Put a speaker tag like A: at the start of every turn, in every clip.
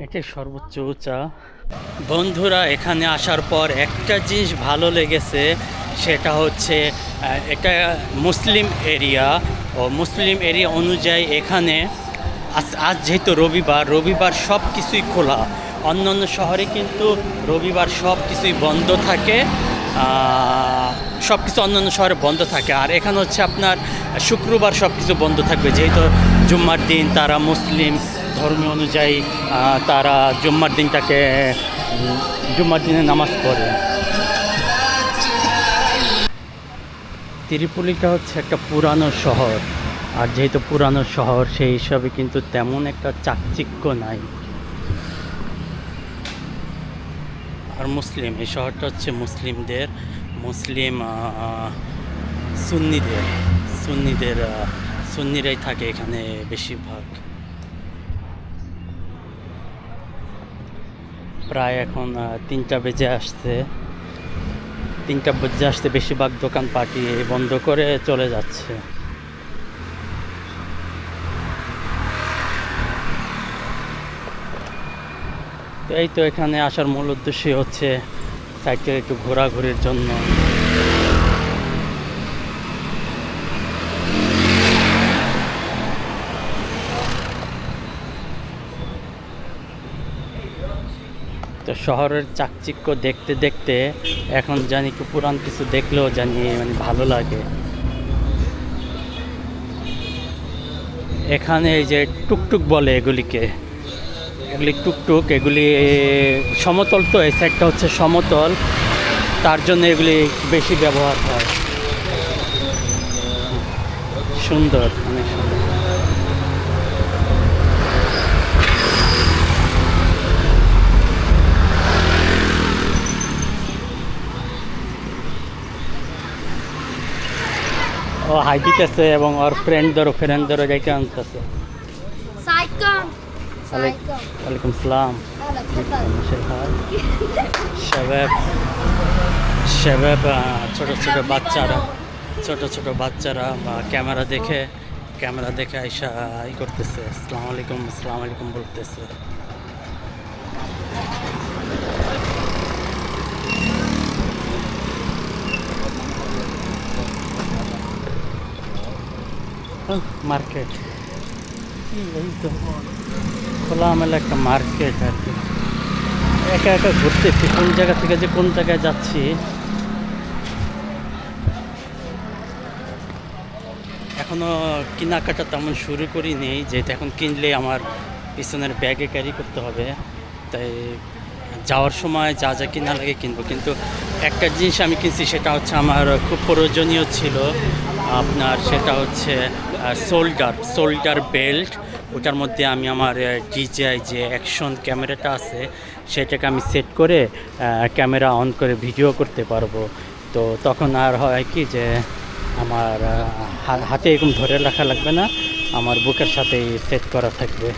A: এটাই সর্বোচ্চ উঁচা। বন্ধুরা, এখানে আসার পর একটা জিনিস ভালো লেগেছে, সেটা হচ্ছে এটা মুসলিম এরিয়া। ও মুসলিম এরিয়া অনুযায়ী এখানে আজ যেহেতু রবিবার সব কিছুই খোলা। অন্য অন্য শহরে কিন্তু রবিবার সব কিছুই বন্ধ থাকে, সব কিছু অন্য অন্য শহরে বন্ধ থাকে। আর এখানে হচ্ছে আপনার শুক্রবার সব কিছু বন্ধ থাকবে, যেহেতু জুম্মার দিন তারা মুসলিম ধর্ম অনুযায়ী তারা জুম্মার দিনে নামাজ পড়ে। ত্রিপলিটা হচ্ছে একটা পুরানো শহর, আর যেহেতু পুরানো শহর সেই হিসাবে কিন্তু তেমন একটা চাকচিক্য নাই। আর এই শহরটা হচ্ছে মুসলিম সুন্নিরাই থাকে এখানে বেশিরভাগ। প্রায় এখন 3টা বেজে আসছে। বেশিরভাগ দোকান পাটি বন্ধ করে চলে যাচ্ছে। তো এই তো এখানে আসার মূল উদ্দেশ্যই হচ্ছে সাইকেল একটু ঘোরাঘুরির জন্য। তো শহরের চাকচিক্য দেখতে দেখতে এখন জানি কি পুরান কিছু দেখলেও জানি মানে ভালো লাগে। এখানে এই যে টুকটুক বলে এগুলি টুকটুক, এগুলি সমতল, তো এই সাইডটা হচ্ছে সমতল, তার জন্য এগুলি বেশি ব্যবহার হয়। সুন্দর, অনেক সুন্দর। ও হাই দিতেছে এবং ওর ফ্রেন্ডদেরও যাইতে আনতেছে। ওয়ালাইকুম সালাম। শাবাব ছোট ছোট বাচ্চারা ক্যামেরা দেখে আইসা করতেছে, আসসালামু আলাইকুম বলতেছে। মার্কেট, এই তো খোলামেলা একটা মার্কেট আর কি। একা ঘুরতেছি, কোন জায়গা থেকে যে কোন জায়গায় যাচ্ছি। এখনো কেনাকাটা তেমন শুরু করিনি, যেহেতু এখন কিনলে আমার পিছনের ব্যাগে ক্যারি করতে হবে, তাই যাওয়ার সময় যা কিনা লাগে কিনবো। কিন্তু একটা জিনিস আমি কিনছি, সেটা হচ্ছে আমার খুব প্রয়োজনীয় ছিল আপনার, সেটা হচ্ছে শোল্ডার বেল্ট। ওটার মধ্যে আমি আমার DJI যে অ্যাকশন ক্যামেরাটা আছে সেটাকে আমি সেট করে ক্যামেরা অন করে ভিডিও করতে পারবো। তো তখন আর হয় কি যে আমার হাতে এরকম ধরে রাখা লাগবে না, আমার বুকের সাথেই সেট করা থাকবে।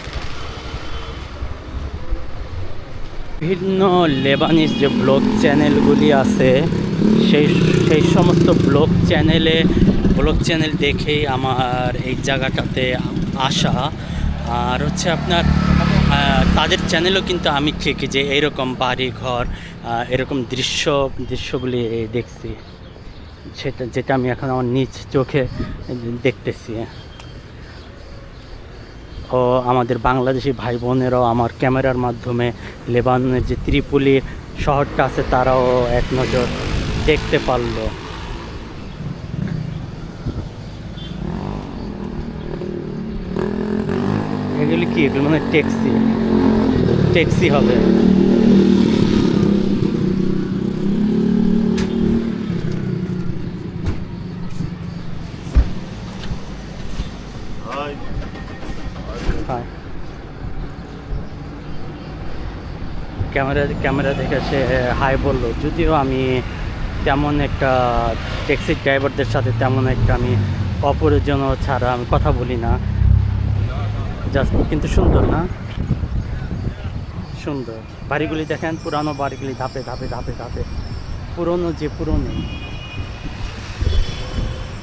A: বিভিন্ন লেবানিজ যে ব্লগ চ্যানেলগুলি আছে সেই সমস্ত ব্লগ চ্যানেল দেখেই আমার এই জায়গাটাতে আসা। আর হচ্ছে আপনার তাদের চ্যানেলও কিন্তু আমি ঠিকই যে এইরকম বাড়ি ঘর এরকম দৃশ্যগুলি দেখছি, যেটা আমি এখন আমার নিজ চোখে দেখতেছি। ও আমাদের বাংলাদেশি ভাই বোনেরাও আমার ক্যামেরার মাধ্যমে লেবাননের যে ত্রিপলি শহরটা আছে তারাও এক নজর দেখতে পারলো। এগুলি কি? এগুলো মানে ট্যাক্সি হবে। ক্যামেরা দেখে সে হাই বললো, যদিও আমি তেমন একটা ট্যাক্সি ড্রাইভারদের সাথে তেমন একটা আমি অপরিজনীয় ছাড়া আমি কথা বলি না, জাস্ট। কিন্তু সুন্দর না? সুন্দর বাড়িগুলি দেখেন, পুরানো বাড়িগুলি ধাপে পুরনো।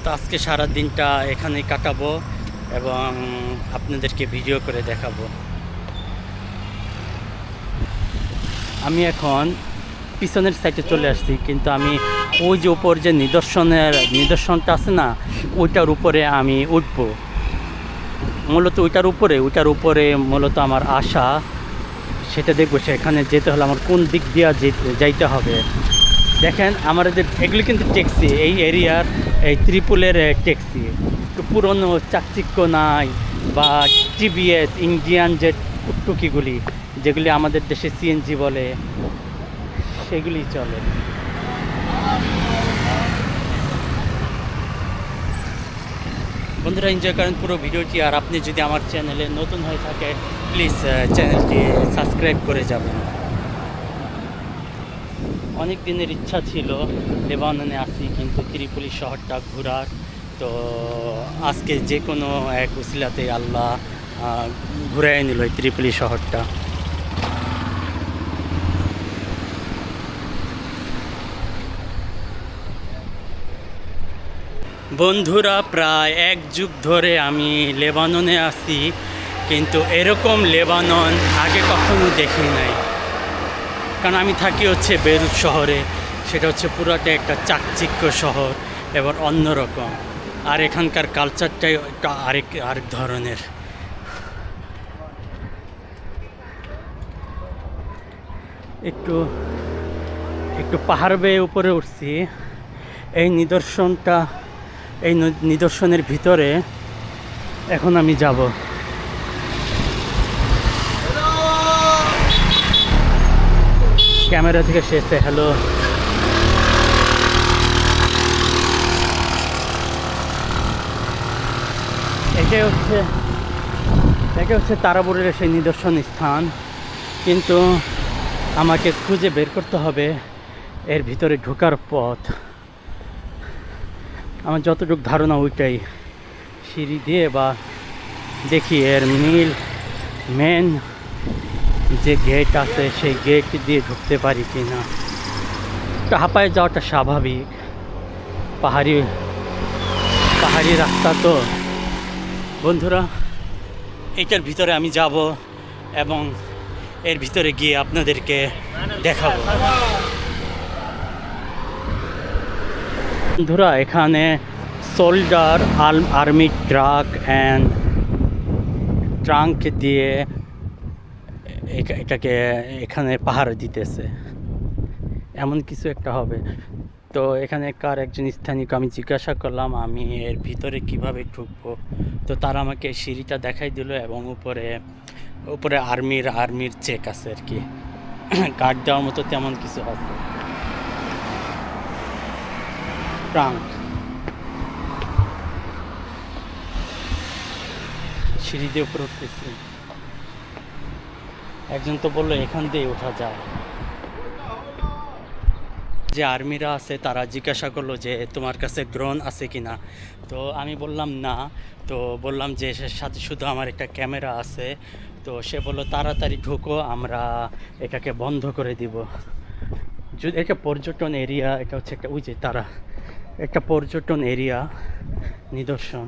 A: তো আজকে সারা দিনটা এখানেই কাটাবো। এবং আপনাদেরকে ভিডিও করে দেখাবো। আমি এখন পিছনের সাইডে চলে আসছি, কিন্তু আমি ওই যে উপর যে নিদর্শনটা আছে না, ওইটার উপরে আমি উঠবো। মূলত ওইটার উপরে মূলত আমার আশা, সেটা দেখবো। সেখানে যেতে হলে আমার কোন দিক দিয়ে যাইতে হবে। দেখেন আমার এগুলি কিন্তু ট্যাক্সি, এই এরিয়ার এই ত্রিপুলের ট্যাক্সি। একটু পুরনো চাকচিক্য নাই, বা টিভিএস ইন্ডিয়ান যে টুকটুকিগুলি, যেগুলি আমাদের দেশে সিএনজি বলে, সেগুলি চলে। বন্ধুরা, এনজয় করেন পুরো ভিডিওটি। আর আপনি যদি আমার চ্যানেলে নতুন হয়ে থাকে, প্লিজ চ্যানেলটি সাবস্ক্রাইব করে যাবেন। অনেক দিনের ইচ্ছা ছিল লেবাননে আসি, কিন্তু ত্রিপলি শহরটা ঘোরার। তো আজকে যে কোনো এক উসিলাতে আল্লাহ ঘুরাই নিল এই ত্রিপলি শহরটা। বন্ধুরা, প্রায় 1 যুগ ধরে আমি লেবাননে আছি, কিন্তু এরকম লেবানন আগে কখনো দেখি নাই। কারণ আমি থাকি হচ্ছে বেরুত শহরে, সেটা হচ্ছে পুরাটা একটা চাকচিক্য শহর এবং অন্যরকম। আর এখানকার কালচারটাই একটা আরেক ধরনের। একটু একটু পাহাড় বেয়ে উপরে উঠছি। এই নিদর্শনের ভিতরে এখন আমি যাব। ক্যামেরা থেকে শেষে হ্যালো। এটাই হচ্ছে তারাপুরের সেই নিদর্শন স্থান, কিন্তু আমাকে খুঁজে বের করতে হবে এর ভিতরে ঢোকার পথ। আমার যতটুকু ধারণা ওইটাই, সিঁড়ি দিয়ে বা দেখি এর মেন যে গেট আছে সেই গেট দিয়ে ঢুকতে পারি কি না। হাঁপায়ে যাওয়াটা স্বাভাবিক, পাহাড়ি রাস্তা তো। বন্ধুরা, এইটার ভিতরে আমি যাব এবং এর ভিতরে গিয়ে আপনাদেরকে দেখাবো। বন্ধুরা, এখানে সোল্ডার আর্মি ট্রাঙ্ক দিয়ে এটাকে এখানে পাহারা দিতেছে, এমন কিছু একটা হবে। তো এখানে একজন স্থানীয়কে আমি জিজ্ঞাসা করলাম আমি এর ভিতরে কিভাবে ঢুকবো। তো তারা আমাকে সিঁড়িটা দেখাই দিল, এবং উপরে আর্মির চেক আছে আর কি, গার্ড দেওয়ার মতো তেমন কিছু আছে। ট্রাঙ্ক সিঁড়ি দিয়ে উপরে উঠতেছি। একজন তো বললো এখান দিয়ে ওঠা যায়। যে আর্মিরা আছে তারা জিজ্ঞাসা করলো যে তোমার কাছে ড্রোন আছে কি না। তো আমি বললাম না। তো বললাম যে সাথে শুধু আমার একটা ক্যামেরা আছে। তো সে বললো তাড়াতাড়ি ঢুকো, আমরা এটাকে বন্ধ করে দিব। যদি এটা পর্যটন এরিয়া, এটা হচ্ছে একটা ওই যে তারা একটা পর্যটন এরিয়া, নিদর্শন।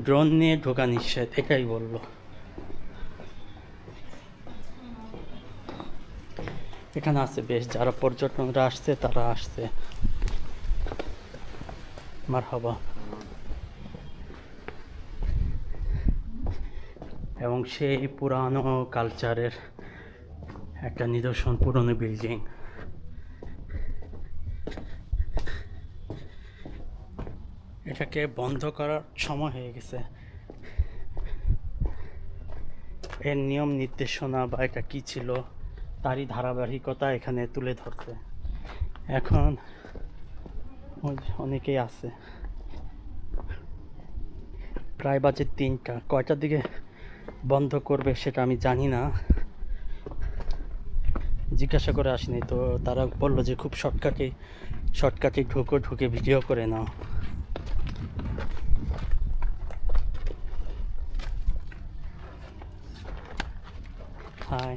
A: ড্রোন নিয়ে ঢোকা নিষেধ, এটাই বললো। এখানে আছে বেশ, যারা পর্যটকরা আসছে তারা আসছে। মারহাবা। এবং সেই পুরানো কালচারের একটা নিদর্শন, পুরনো বিল্ডিং। এটাকে বন্ধ করার সময় হয়ে গেছে। এর নিয়ম নির্দেশনা বা এটা কী ছিল তারই ধারাবাহিকতা এখানে তুলে ধরছে। এখন অনেকেই আছে। প্রায় বাজে 3টা, কয়টার দিকে বন্ধ করবে সেটা আমি জানি না, জিজ্ঞাসা করে আসিনি। তো তারা বললো যে খুব শর্টকাটে ঢুকে ভিডিও করে নাও। হাই,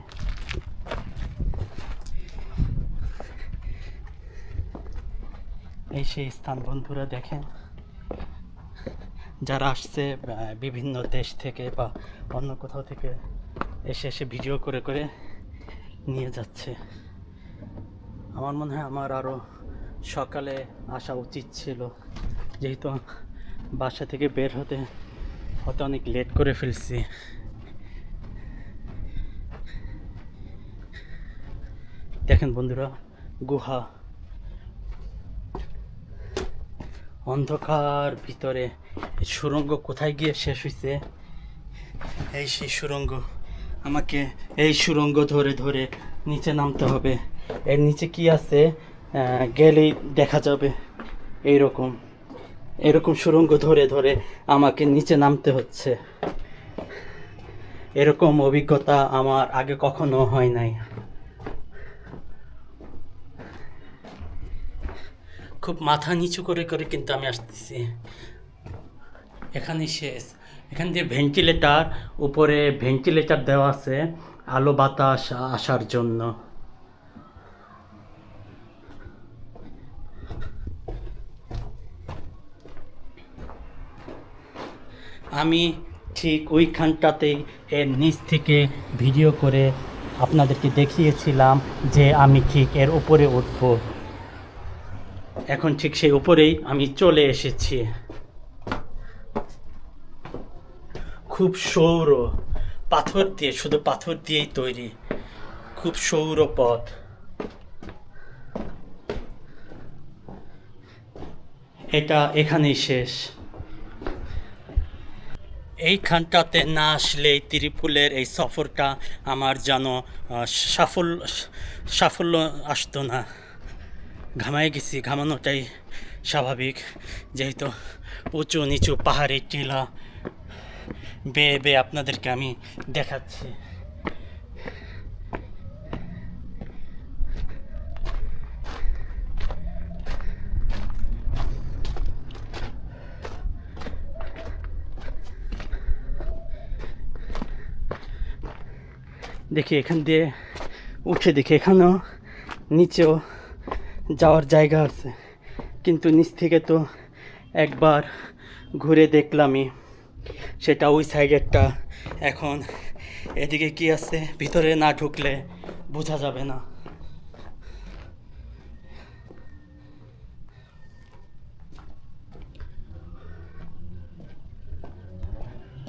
A: এই সেই স্থান বন্ধুরা, দেখেন যারা আসছে বিভিন্ন দেশ থেকে বা অন্য কোথাও থেকে এসে ভিডিও করে করে নিয়ে যাচ্ছে। আমার মনে হয় আমার আরও সকালে আসা উচিত ছিল, যেহেতু বাসা থেকে বের হতে অনেক লেট করে ফেলছি। দেখেন বন্ধুরা, গুহা, অন্ধকার ভিতরে সুড়ঙ্গ কোথায় গিয়ে শেষ হয়েছে। এই সেই সুড়ঙ্গ, আমাকে এই সুড়ঙ্গ ধরে ধরে নিচে নামতে হবে। এর নিচে কি আছে গেলেই দেখা যাবে। এইরকম এরকম সুড়ঙ্গ ধরে ধরে আমাকে নিচে নামতে হচ্ছে। এরকম অভিজ্ঞতা আমার আগে কখনো হয় নাই। খুব মাথা নিচু করে করে কিন্তু আমি আসতেছি। এখানে শেষ। এখান দিয়ে ভেন্টিলেটার, উপরে ভেন্টিলেটার দেওয়া আছে আলো বাতাস আসার জন্য। আমি ঠিক ওইখানটাতেই এর নিচ থেকে ভিডিও করে আপনাদেরকে দেখিয়েছিলাম যে আমি ঠিক এর উপরে উঠব। এখন ঠিক সেই উপরেই আমি চলে এসেছি। খুব সৌর, পাথর দিয়ে, শুধু পাথর দিয়েই তৈরি, খুব সৌর পথ। এটা এখানেই শেষ। এইখানটাতে না আসলে ত্রিপুলের এই সফরটা আমার যেন সাফল্য আসতো না। ঘামায় গেছি, ঘামানোটাই স্বাভাবিক, যেহেতু উঁচু নিচু পাহাড়ি টিলা বেয়ে বেয়ে আপনাদেরকে আমি দেখাচ্ছি। দেখি এখান দিয়ে উঠে দেখি এখানেও নিচেও যাওয়ার জায়গা আছে, কিন্তু নিচ থেকে তো একবার ঘুরে দেখলামই, সেটা ওই সাইডেরটা। এখন এদিকে কি আছে ভিতরে না ঢুকলে বোঝা যাবে না।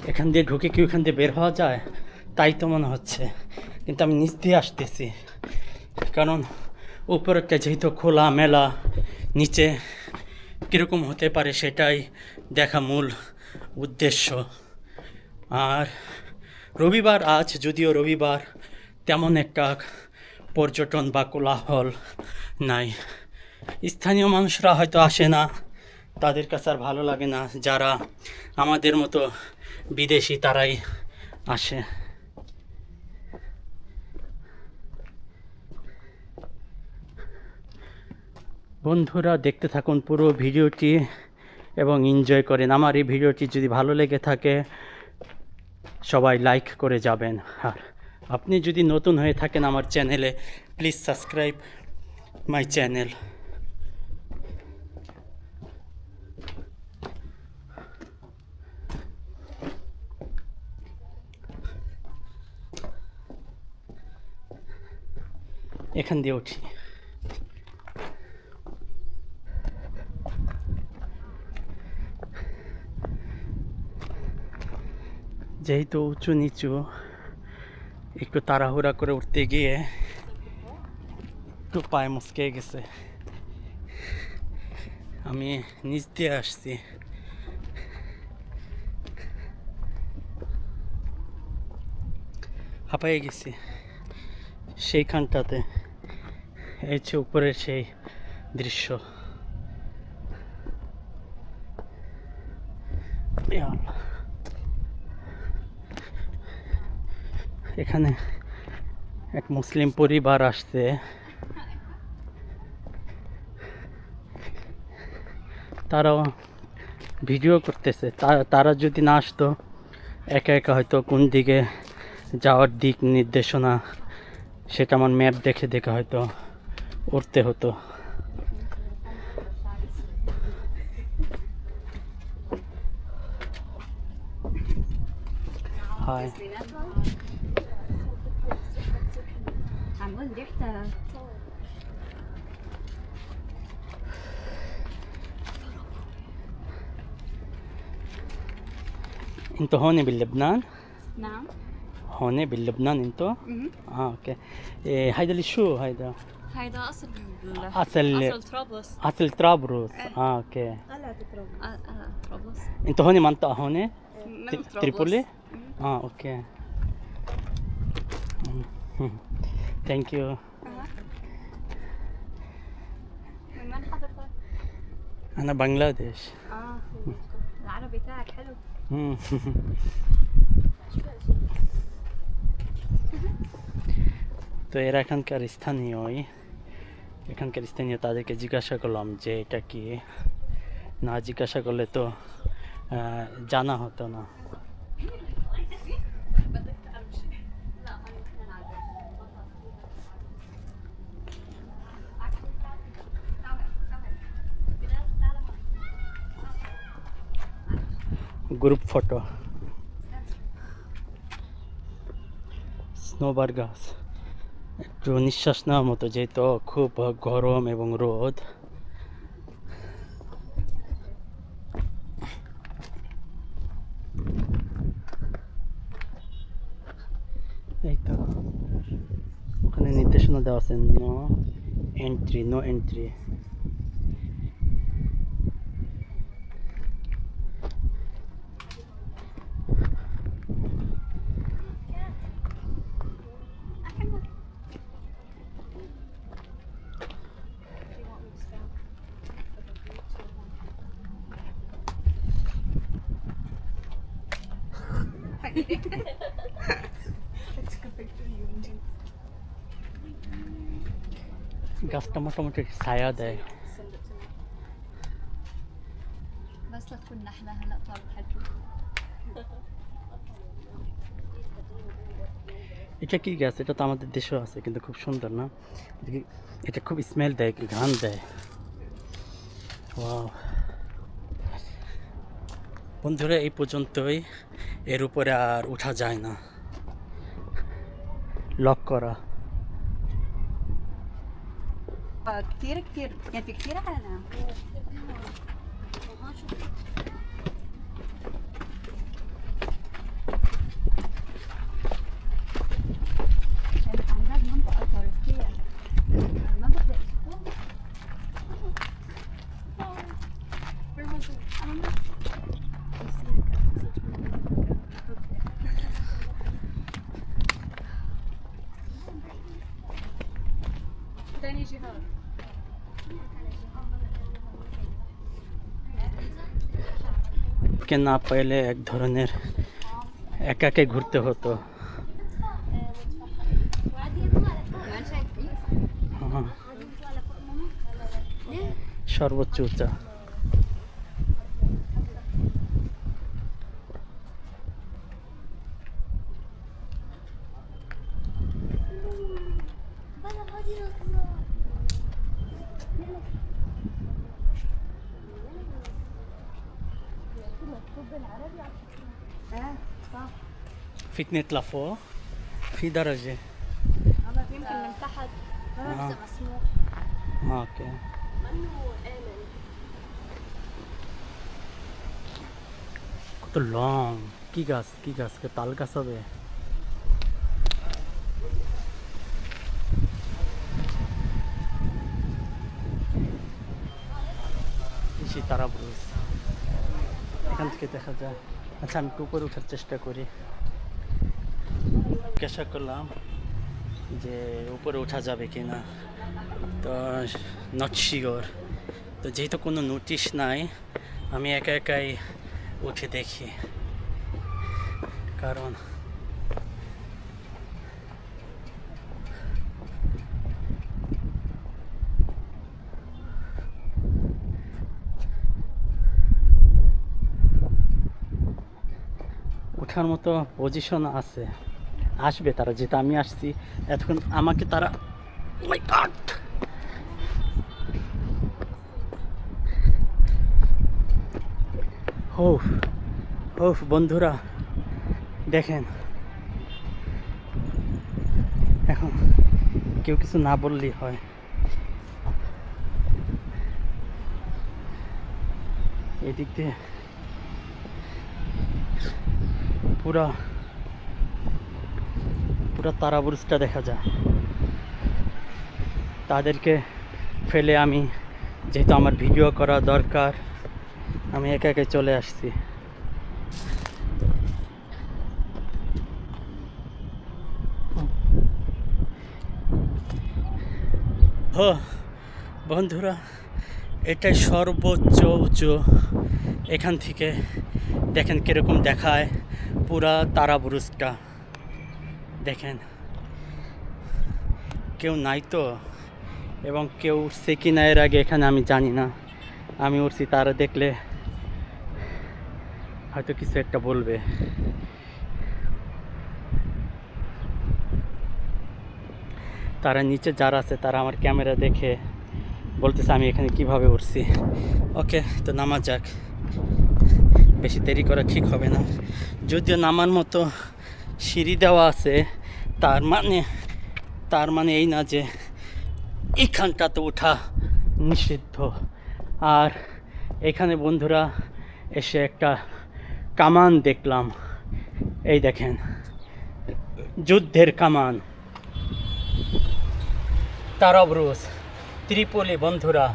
A: এখান দিয়ে ঢুকে কি ওখান দিয়ে বের হওয়া যায় তাই তো মনে হচ্ছে, কিন্তু আমি নিচ দিয়ে আসতেছি, কারণ উপরেরটা যেহেতু খোলা মেলা, নিচে কীরকম হতে পারে সেটাই দেখা মূল উদ্দেশ্য। আর রবিবার, আজ যদিও রবিবার, তেমন একটা পর্যটন বা কোলাহল নাই। স্থানীয় মানুষরা হয়তো আসে না, তাদের কাছে আর ভালো লাগে না। যারা আমাদের মতো বিদেশি তারাই আসে। বন্ধুরা দেখতে থাকুন পুরো ভিডিওটি এবং এনজয় করেন। আমার এই ভিডিওটি যদি ভালো লেগে থাকে সবাই লাইক করে যাবেন। আর আপনি যদি নতুন হয়ে থাকেন আমার চ্যানেলে, প্লিজ সাবস্ক্রাইব মাই চ্যানেল। এখান দিয়ে উঠি। যেহেতু উঁচু নিচু, একটু তাড়াহুড়া করে উঠতে গিয়ে একটু পায়ে মুচকে গেছে। আমি নিচ দিয়ে আসছি। হাঁপায়ে গেছি সেইখানটাতে। এই হচ্ছে উপরের সেই দৃশ্য। এখানে এক মুসলিম পরিবার আসছে, তারাও ভিডিও করতেছে। তারা যদি না আসতো, একা একা হয়তো কোন দিকে যাওয়ার দিক নির্দেশনা সেটা আমার ম্যাপ দেখে দেখে হয়তো উঠতে হতো। হাই।
B: عمال ريحتها
A: انتوا هون بلبنان؟
B: نعم
A: هون بلبنان انتوا؟ اوكي. إيه هيدا اللي شو هيدا؟
B: هيدا أصل
A: اصل
B: طرابلس
A: اصل طرابلس. اوكي.
B: طرابلس
A: انتوا هون منطقة هون؟
B: من طرابلس
A: تريبولي؟ اوكي. ثانك يو.
B: من وين حضرتك؟
A: انا بنغلاديش.
B: العربي تاعك حلو
A: তো এরা এখানকার স্থানীয়ই, এখানকার স্থানীয় তাদেরকে জিজ্ঞাসা করলাম যে এটা কি, না জিজ্ঞাসা করলে তো জানা হতো না। গ্রুপ ফটো, স্নোবার গাছ, একটু নিঃশ্বাস নেওয়ার মতো, যেহেতু খুব গরম এবং রোদ। এই তো ওখানে নির্দেশনা দেওয়া আছে, নো এন্ট্রি, নো এন্ট্রি। গাছটা মোটামুটি ছায়া দেয়।
B: بس لتكون نحلة هلا طالعة حلو
A: এটা কি গাছ? এটা তো আমাদের দেশেও আছে, কিন্তু খুব সুন্দর না? এটা খুব স্মেল দেয়, ঘ্রাণ দেয়। ওয়াও বন্ধুরা, এই পর্যন্তই, এর উপরে আর ওঠা যায় না, লক করা।
B: كتير كتير يعني في كتير عالم كانت عن جد منطقة تورستية ما بتلاقي تاني جهاد
A: কে না পাইলে এক ধরনের একাকে ঘুরতে হতো। সর্বোচ্চ উঁচা। فيك نطلع فوق في درجة.
B: يمكن من تحت
A: آه.
B: مسموح
A: اوكي. কত লং, কি গাছ, কি গাছ, তাল গাছ হবে। তারা ব্রুজ এখান থেকে দেখা যায়। আচ্ছা আমি একটু উপরে ওঠার চেষ্টা করি। জিজ্ঞাসা করলাম যে উপরে ওঠা যাবে কি না, তো নট শিওর। তো যেহেতু কোনো নোটিশ নাই, আমি একা একাই উঠে দেখি, কারণ ওঠার মতো পজিশন আছে, আসবে তারা, যেটা আমি আসছি এতক্ষণ আমাকে তারা, মাই গড, বন্ধুরা দেখেন কেউ কিছু না বললেই হয়। এদিক দিয়ে পুরা পুরা তারাবুরুজটা দেখা যায়। তাদেরকে ফেলে আমি, যেহেতু আমার ভিডিও করা দরকার, আমি একা একা চলে আসছি। ও বন্ধুরা, এটাই সর্বোচ্চ উঁচু। এখান থেকে দেখেন কীরকম দেখায় পুরা তারাবুরুজটা। দেখেন কেউ নাই তো, এবং কেউ উঠছে কি না এর আগে এখানে আমি জানি না। আমি উঠছি, তারা দেখলে হয়তো কিছু একটা বলবে। তারা নিচে যারা আছে তারা আমার ক্যামেরা দেখে বলতেছে আমি এখানে কিভাবে উঠছি। ওকে, তো নামা যাক, বেশি দেরি করা ঠিক হবে না। যদিও নামার মতো সিঁড়ি দেওয়া আছে, তার মানে এই না যে এইখানটাতে ওঠা নিষিদ্ধ। আর এখানে বন্ধুরা এসে একটা কামান দেখলাম। এই দেখেন, যুদ্ধের কামান। তারাবরুজ, ত্রিপলি বন্ধুরা,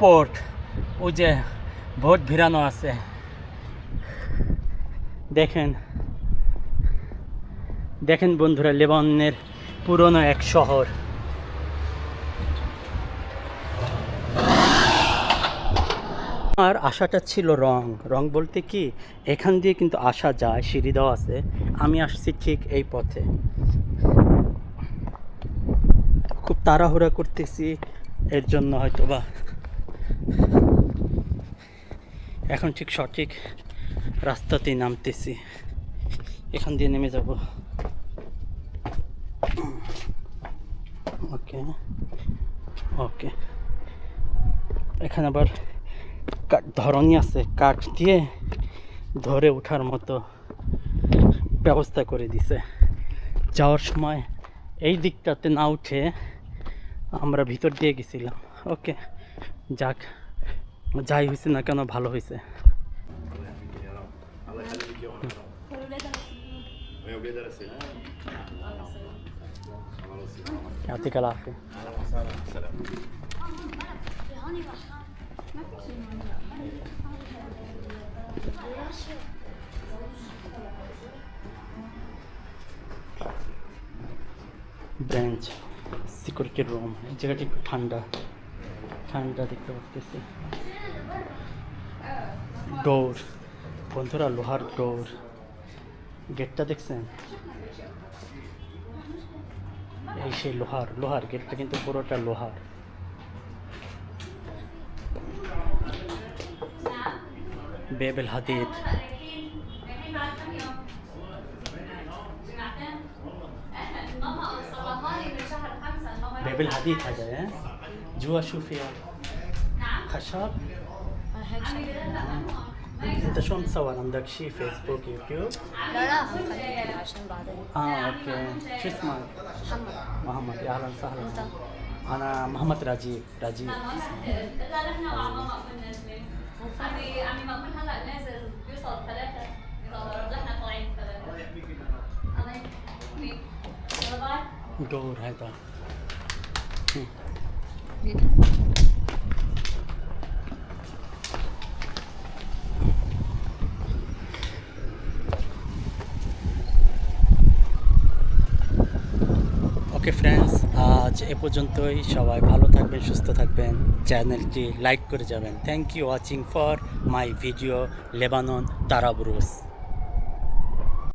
A: পোর্ট। ও যে ভোট ভিড়ানো আছে, দেখেন দেখেন বন্ধুরা, লেবাননের পুরনো এক শহর। আর আশাটা ছিল রং বলতে কি, এখান দিয়ে কিন্তু আসা যায়, সিঁড়ি দেওয়া আছে। আমি আসছি ঠিক এই পথে, খুব তাড়াহুড়া করতেছি, এর জন্য হয়তো বা এখন ঠিক সঠিক রাস্তাতেই নামতেছি। এখান দিয়ে নেমে যাব। ওকে ওকে, এখানে আবার ধরনই আছে, কাঠ দিয়ে ধরে ওঠার মতো ব্যবস্থা করে দিছে। যাওয়ার সময় এই দিকটাতে না উঠে আমরা ভিতর দিয়ে গেছিলাম। ওকে, যাক, যাই হয়েছে না কেন, ভালো হয়েছে। يعطيك العافية. Bench, security room. এই জায়গাটি একটু ঠান্ডা দেখতে পাচ্ছি। ডোর বন্ধুরা, লোহার ডোর। গেটটা দেখছেন? এই সেই লোহার গেটটা, কিন্তু পুরোটা লোহার। বেবেল হাদিদ। باب الحديد هذا جوا شو فيها؟ خشب؟ انت شو مصور؟ عندك شي فيسبوك يوتيوب؟
B: لا خليها عشان بعدين.
A: اوكي، شو اسمك؟ محمد. يا اهلا وسهلا.
B: انت؟
A: انا محمد راجيب.
C: لا نحن مع ماما كنا نازلين. عمي مأمون هلا نازل بيوصل 3 إذا رجعنا طالعين 3. الله يحميك. يلا باي.
A: دور هذا. ওকে ফ্রেন্ডস, আজ এ পর্যন্তই। সবাই ভালো থাকবেন, সুস্থ থাকবেন, চ্যানেলটি লাইক করে যাবেন। Thank you watching for my video Lebanon তারাবরুজ।